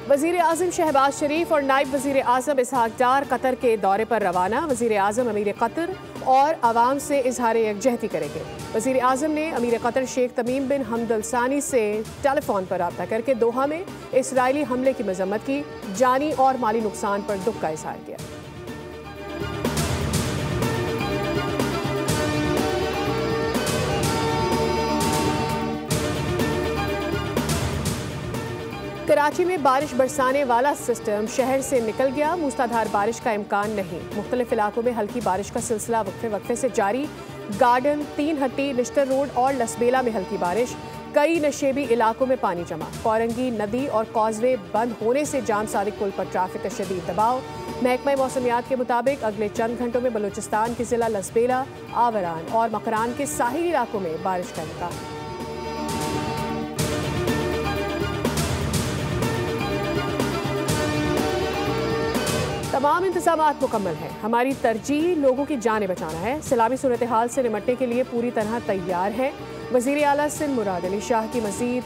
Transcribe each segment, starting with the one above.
वज़ीर आज़म शहबाज शरीफ और नायब वज़ीर आज़म इसहाक डार कतर के दौरे पर रवाना। वज़ीर आज़म अमीर कतर और आवाम से इजहार यकजहती करेंगे। वज़ीर आज़म ने अमीर कतर शेख तमीम बिन हमद अल सानी से टेलीफोन पर रब्ता करके दोहा में इसराइली हमले की मजम्मत की, जानी और माली नुकसान पर दुख का इजहार किया। कराची में बारिश बरसाने वाला सिस्टम शहर से निकल गया, मूसलाधार बारिश का इम्कान नहीं। मुख्तलिफ इलाकों में हल्की बारिश का सिलसिला वक्फे वक्फे से जारी। गार्डन, तीन हट्टी, निश्तर रोड और लसबेला में हल्की बारिश। कई नशेबी इलाकों में पानी जमा। कोरंगी नदी और कॉजवे बंद होने से जाम सादिक पुल पर ट्रैफिक का शदीद दबाव। महकमा मौसमियात के मुताबिक अगले चंद घंटों में बलूचिस्तान के जिला लसबेला, आवरान और मकरान के साहिली इलाकों में बारिश का इम्कान। तमाम इंतजामात मुकम्मल हैं। हमारी तरजीह लोगों की जानें बचाना है। सैलाबी सूरत हाल से निमटने के लिए पूरी तरह तैयार है। वज़ीर आला सिंध मुराद अली शाह की मज़ीद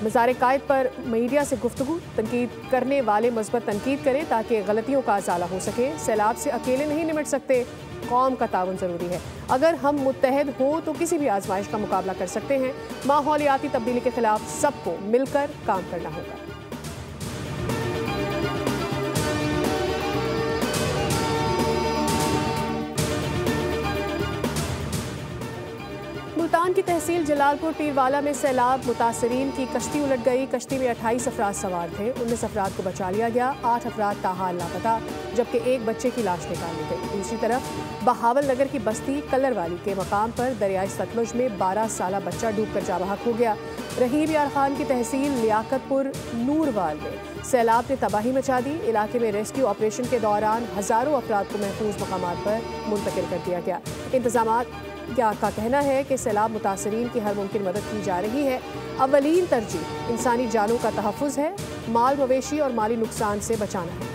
मज़ार कायद पर मीडिया से गुफ्तगू। तनकीद करने वाले मस्बत तनकीद करें ताकि गलतियों का अज़ाला हो सके। सैलाब से अकेले नहीं निमट सकते, कौम का ताउन ज़रूरी है। अगर हम मुत्तहद हो तो किसी भी आजमाइश का मुकाबला कर सकते हैं। माहौलियाती तब्दीली के खिलाफ सबको मिलकर काम करना होगा। मुल्तान की तहसील जलालपुर पीरवाला में सैलाब मुतासरीन की कश्ती उलट गई। कश्ती में 28 अफराद सवार थे, 19 अफराद को बचा लिया गया, 8 अफराद ताहाल लापता, जबकि एक बच्चे की लाश निकाल ली गई। दूसरी तरफ बहावल नगर की बस्ती कलरवाली के मकाम पर दरियाई सतलुज में 12 साला बच्चा डूबकर जाबहक हो गया। रहीम यार खान की तहसील लियाकतपुर नूरवाल में सैलाब ने तबाही मचा दी। इलाके में रेस्क्यू ऑपरेशन के दौरान हज़ारों अफराद को महफूज मकामात पर मुंतकिल कर दिया गया। इंतजामात का कहना है कि सैलाब मुतासरीन की हर मुमकिन मदद की जा रही है। अवलीन तरजीह इंसानी जानों का तहफ़्फ़ुज़ है, माल मवेशी और माली नुकसान से बचाना है।